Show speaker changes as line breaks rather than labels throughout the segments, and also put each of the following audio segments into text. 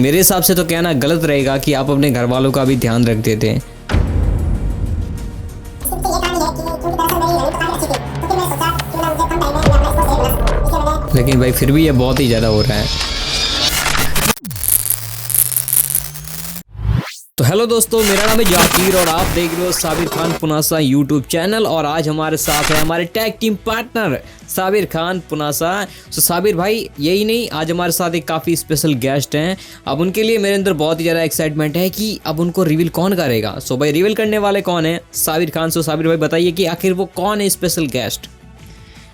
मेरे हिसाब से तो कहना गलत रहेगा कि आप अपने घर वालों का भी ध्यान रखते थे। लेकिन भाई फिर भी ये बहुत ही ज़्यादा हो रहा है। तो हेलो दोस्तों, मेरा नाम है जाकिर और आप देख रहे हो साबिर खान पुनासा यूट्यूब चैनल। और आज हमारे साथ है हमारे tag team partner Sabir Khan Punasa. तो साबिर भाई यही नहीं, आज हमारे साथ एक काफ़ी स्पेशल गेस्ट हैं। अब उनके लिए मेरे अंदर बहुत ही ज़्यादा एक्साइटमेंट है कि अब उनको रिवील कौन करेगा। सो भाई रिवील करने वाले कौन है? साबिर खान। सो साबिर भाई बताइए कि आखिर वो कौन है स्पेशल गेस्ट।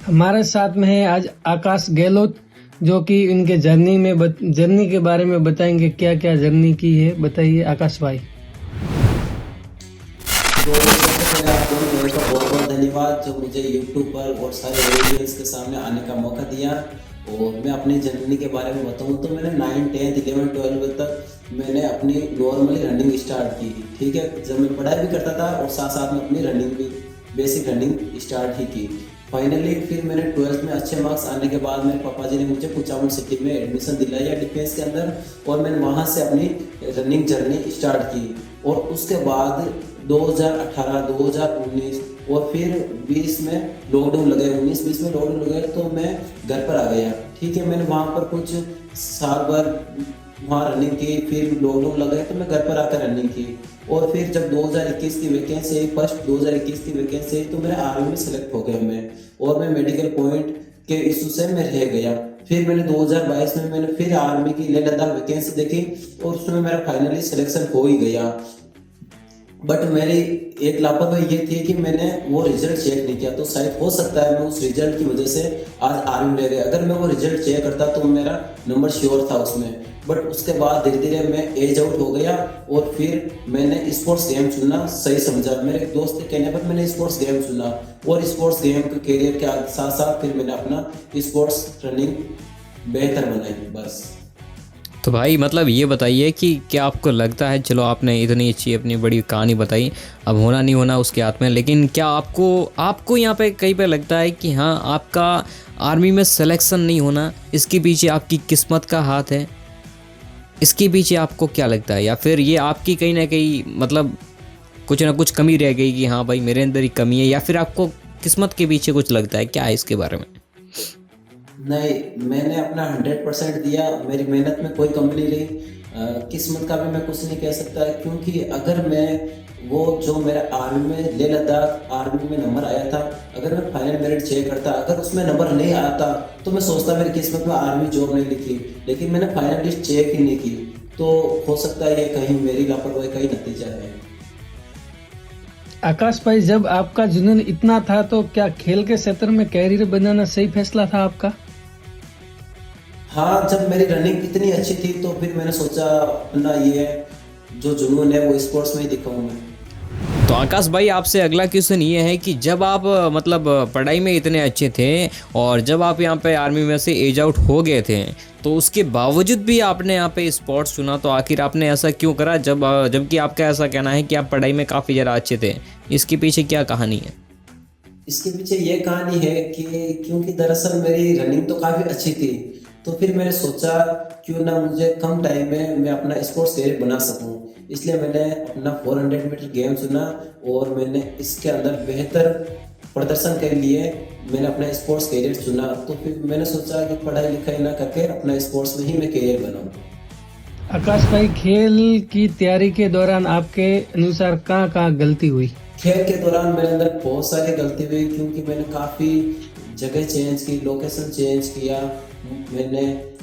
हमारे साथ में है आज आकाश गहलोत, जो कि इनके जर्नी के बारे में बताएंगे, क्या क्या जर्नी की है। बताइए आकाश भाई।
तो सबसे पहले आप दोनों का बहुत बहुत धन्यवाद जो मुझे यूट्यूब पर और सारे ऑडियंस के सामने आने का मौका दिया। और मैं अपनी जर्नी के बारे में बताऊं तो मैंने 9, 10, 11, 12 तक मैंने अपनी नॉर्मली रनिंग स्टार्ट की। ठीक है, जब मैं पढ़ाई भी करता था और साथ साथ में अपनी रनिंग भी बेसिक रनिंग स्टार्ट ही की। फाइनली फिर मैंने 12th में अच्छे मार्क्स आने के बाद मेरे पापा जी ने मुझे कुचामन सिटी में एडमिशन दिलाया डिफेंस के अंदर, और मैंने वहाँ से अपनी रनिंग जर्नी स्टार्ट की। और उसके बाद 2018, 2019 और फिर 20 में लॉकडाउन लगे, 19-20 में लॉकडाउन लगे तो मैं घर पर आ गया। ठीक है, मैंने वहाँ पर कुछ साल भर वहाँ रनिंग की, फिर लॉकडाउन लगे तो मैं घर पर आकर रनिंग की। और फिर जब 2021 की वैकेंसी आई, फर्स्ट 2021 की वैकेंसी आई तो मेरे आर्मी में सेलेक्ट हो गया मैं, और मैं मेडिकल पॉइंट के इशू से मैं रह गया। फिर मैंने 2022 में मैंने फिर आर्मी की लेह लद्दाख वैकेंसी देखी और उसमें मेरा फाइनली सिलेक्शन हो ही गया। बट मेरी एक लापरवाही ये थी कि मैंने वो रिजल्ट चेक नहीं किया, तो शायद हो सकता है मैं उस रिजल्ट की वजह से आज आर्मी में रह गया। अगर मैं वो रिजल्ट चेक करता तो मेरा नंबर श्योर था उसमें। बट उसके बाद धीरे धीरे मैं एज आउट हो गया और फिर मैंने स्पोर्ट्स गेम चुनना सही समझा। मेरे एक दोस्त के कहने पर मैंने स्पोर्ट्स गेम चुना और स्पोर्ट्स गेम के करियर के साथ साथ फिर मैंने अपना स्पोर्ट्स रनिंग बेहतर बनाई बस।
तो भाई मतलब ये बताइए कि क्या आपको लगता है, चलो आपने इतनी अच्छी अपनी बड़ी कहानी बताई, अब होना नहीं होना उसके हाथ में, लेकिन क्या आपको यहाँ पे कहीं पे लगता है कि हाँ आपका आर्मी में सिलेक्शन नहीं होना इसके पीछे आपकी किस्मत का हाथ है? इसके पीछे आपको क्या लगता है, या फिर ये आपकी कहीं ना कहीं मतलब कुछ ना कुछ कमी रह गई कि हाँ भाई मेरे अंदर ही कमी है, या फिर आपको किस्मत के पीछे कुछ लगता है? क्या है इसके बारे में?
नहीं, मैंने अपना 100% दिया, मेरी मेहनत में कोई कमी नहीं रही। किस्मत का भी मैं कुछ नहीं कह सकता, क्योंकि अगर मैं वो जो मेरा आर्मी में लेह लद्दाख आर्मी में नंबर आया था, अगर मैं फाइनल मेरिट चेक करता, अगर उसमें नंबर नहीं आता तो मैं सोचता मेरी किस्मत में आर्मी जॉब नहीं लिखी। लेकिन मैंने फाइनल लिस्ट चेक ही नहीं की, तो हो सकता है ये कहीं मेरी लापरवाही का ही नतीजा है।
आकाश भाई, जब आपका जुनून इतना था तो क्या खेल के क्षेत्र में कैरियर बनाना सही फैसला था आपका?
हाँ, जब मेरी रनिंग इतनी अच्छी थी तो फिर मैंने सोचा अपना ये जो जुनून है वो स्पोर्ट्स में ही दिखाऊं मैं।
तो आकाश भाई आपसे अगला क्वेश्चन ये है कि जब आप मतलब पढ़ाई में इतने अच्छे थे और जब आप यहाँ पे आर्मी में से एज आउट हो गए थे, तो उसके बावजूद भी आपने यहाँ पे स्पोर्ट्स चुना, तो आखिर आपने ऐसा क्यों करा जबकि आपका ऐसा कहना है कि आप पढ़ाई में काफ़ी ज़्यादा अच्छे थे? इसके पीछे क्या कहानी है?
इसके पीछे ये कहानी है कि क्योंकि दरअसल मेरी रनिंग तो काफ़ी अच्छी थी, तो फिर मैंने सोचा क्यों ना मुझे कम टाइम में मैं अपना स्पोर्ट्स कैरियर बना सकूं। इसलिए मैंने अपना 400 मीटर गेम चुना और मैंने इसके अंदर बेहतर प्रदर्शन के लिए मैंने अपना स्पोर्ट्स कैरियर चुना। तो फिर मैंने सोचा कि पढ़ाई लिखाई ना करके अपना स्पोर्ट्स में ही मैं कैरियर बनाऊं।
आकाश भाई, खेल की तैयारी के दौरान आपके अनुसार कहाँ कहाँ गलती हुई?
खेल के दौरान मेरे अंदर बहुत सारी गलती हुई, क्योंकि मैंने काफ़ी जगह चेंज की, लोकेशन चेंज किया। मैंने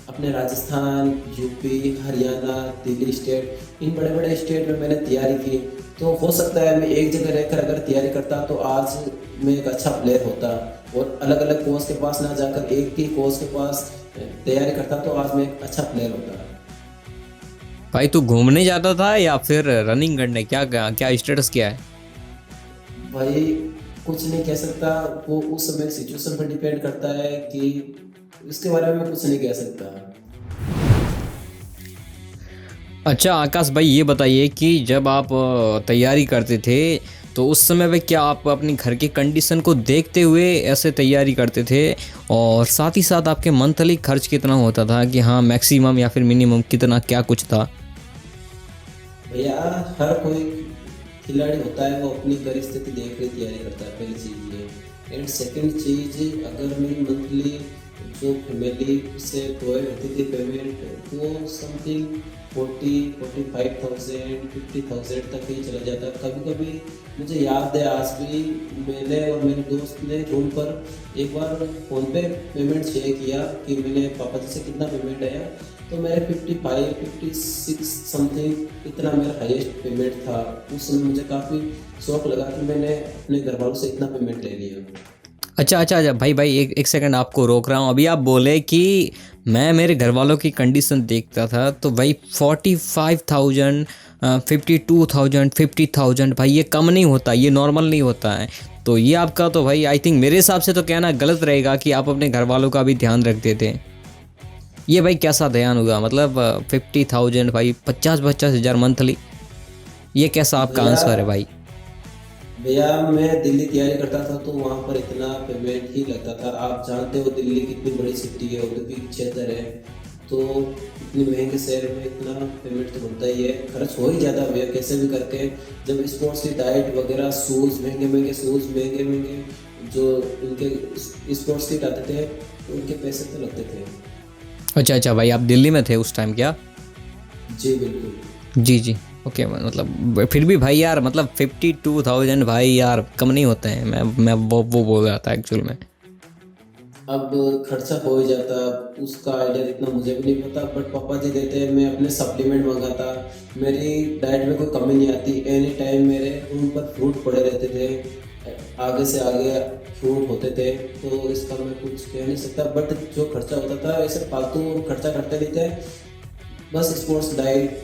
अपने राजस्थान, यूपी, हरियाणा, दिल्ली स्टेट, इन बड़े बड़े स्टेट में मैंने तैयारी की। तो हो सकता है मैं एक जगह रहकर अगर तैयारी करता तो आज मैं एक अच्छा प्लेयर होता, और अलग अलग कोच के पास ना जाकर एक ही कोच के पास तैयारी करता तो आज मैं एक अच्छा प्लेयर होता।
भाई तू घूमने जाता था या फिर रनिंग करने? क्या स्टेटस क्या है
भाई कुछ नहीं कह सकता, वो उस समय सिचुएशन पर डिपेंड करता है कि इसके बारे में कुछ नहीं कह सकता।
अच्छा आकाश भाई ये बताइए कि जब आप तैयारी करते थे तो उस समय पे क्या आप अपनी घर की कंडीशन को देखते हुए ऐसे तैयारी करते थे, और साथ ही साथ आपके मंथली खर्च कितना होता था कि हाँ मैक्सिमम या फिर मिनिमम कितना क्या कुछ था?
भैया हर कोई खिलाड़ी होता है वो अपनी परिस्थिति देख कर तैयारी करता है, पहली चीज़ ये। एंड सेकंड चीज़, अगर मेरी मंथली जो फैमिली से प्रोवाइड होती थी पेमेंट, वो समथिंग 45,000 50,000 तक ही चला जाता। कभी कभी मुझे याद है आज भी, मैंने और मेरे दोस्त ने रूम पर एक बार फ़ोन पे पेमेंट शेयर किया कि मैंने पापा जी से कितना पेमेंट आया, तो मेरे 55 56 समथिंग इतना मेरा हाईएस्ट पेमेंट था। उस समय मुझे काफ़ी शौक लगा कि मैंने अपने घर वालों से इतना पेमेंट ले लिया।
अच्छा भाई एक सेकंड आपको रोक रहा हूँ। अभी आप बोले कि मैं मेरे घर वालों की कंडीशन देखता था, तो भाई 45,000 52,000 50,000 भाई ये कम नहीं होता, ये नॉर्मल नहीं होता है। तो ये आपका तो भाई आई थिंक मेरे हिसाब से तो कहना गलत रहेगा कि आप अपने घर वालों का भी ध्यान रखते थे। ये भाई कैसा ध्यान होगा, मतलब 50,000 भाई 50,000 मंथली, ये कैसा आपका आंसर है भाई?
भैया मैं दिल्ली तैयारी करता था तो वहाँ पर इतना पेमेंट ही लगता था। आप जानते हो दिल्ली कितनी बड़ी सिटी है, औद्योगिक क्षेत्र है, तो इतने महंगे शहर में इतना पेमेंट तो बनता ही है, खर्च हो ही जाता है भैया कैसे भी करके। जब स्पोर्ट्स की डाइट वगैरह, शूज़ महंगे शूज़ महंगे जो उनके स्पोर्ट्स किट आते थे उनके पैसे तो लगते थे।
अच्छा भाई आप दिल्ली में थे उस टाइम क्या?
जी बिल्कुल।
जी ओके, मतलब फिर भी भाई यार, मतलब 52,000 भाई यार कम नहीं होते हैं। मैं वो बोल रहा था एक्चुअल में।
अब खर्चा हो ही जाता, उसका आइडिया इतना मुझे भी नहीं पता, बट पापा जी देते हैं। मैं अपने सप्लीमेंट मंगाता, मेरी डाइट में कोई कमी नहीं आती। एनी टाइम मेरे रूम पर फ्रूट पड़े रहते थे, आगे से आगे फ्रूट होते थे, तो इसका मैं कुछ कह नहीं सकता। बट जो खर्चा होता था ऐसे फालतू खर्चा करते नहीं थे, बस स्पोर्ट्स डाइट,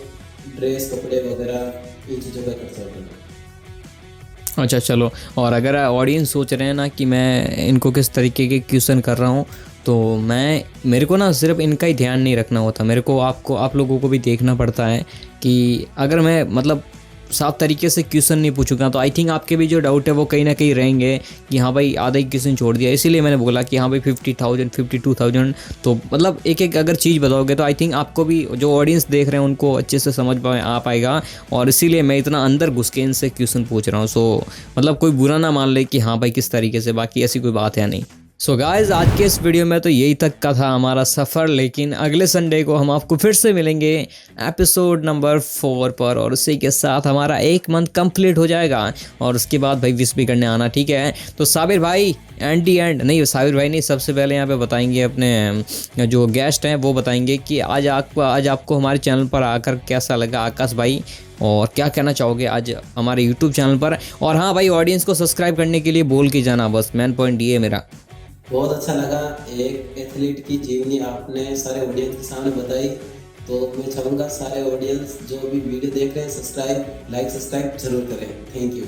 ड्रेस, कपड़े वगैरह इन चीज़ों का खर्चा होता था।
अच्छा चलो, और अगर ऑडियंस सोच रहे हैं ना कि मैं इनको किस तरीके के क्वेश्चन कर रहा हूँ, तो मेरे को ना सिर्फ इनका ही ध्यान नहीं रखना होता, मेरे को आप लोगों को भी देखना पड़ता है कि अगर मैं मतलब साफ तरीके से क्वेश्चन नहीं पूछूंगा तो आई थिंक आपके भी जो डाउट है वो कहीं ना कहीं रहेंगे कि हाँ भाई आधा ही क्वेश्चन छोड़ दिया। इसीलिए मैंने बोला कि हाँ भाई 50,000 52,000, तो मतलब एक अगर चीज़ बताओगे तो आई थिंक आपको भी, जो ऑडियंस देख रहे हैं उनको अच्छे से समझ आ पाएगा, और इसीलिए मैं इतना अंदर घुस के इनसे क्वेश्चन पूछ रहा हूँ। सो मतलब कोई बुरा ना मान ले कि हाँ भाई किस तरीके से, बाकी ऐसी कोई बात है नहीं। सो गाइज आज के इस वीडियो में तो यही तक का था हमारा सफ़र, लेकिन अगले संडे को हम आपको फिर से मिलेंगे एपिसोड नंबर 4 पर, और उसी के साथ हमारा 1 मंथ कंप्लीट हो जाएगा, और उसके बाद भाई विश भी करने आना, ठीक है? तो साबिर भाई नहीं, साबिर भाई नहीं, सबसे पहले यहाँ पे बताएंगे अपने जो गेस्ट हैं वो बताएंगे कि आज आपको हमारे चैनल पर आकर कैसा लगा आकाश भाई, और क्या कहना चाहोगे आज हमारे यूट्यूब चैनल पर। और हाँ भाई ऑडियंस को सब्सक्राइब करने के लिए बोल के जाना, बस मेन पॉइंट ये है मेरा।
बहुत अच्छा लगा, एक एथलीट की जीवनी आपने सारे ऑडियंस के सामने बताई, तो मैं चाहूँगा सारे ऑडियंस जो भी वीडियो देख रहे हैं सब्सक्राइब जरूर करें। Thank you.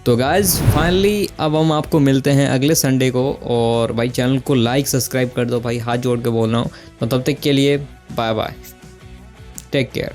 तो गाइज फाइनली अब हम आपको मिलते हैं अगले संडे को, और भाई चैनल को लाइक सब्सक्राइब कर दो भाई, हाथ जोड़ के बोल रहा हूँ। तो तब तक के लिए बाय बाय, टेक केयर।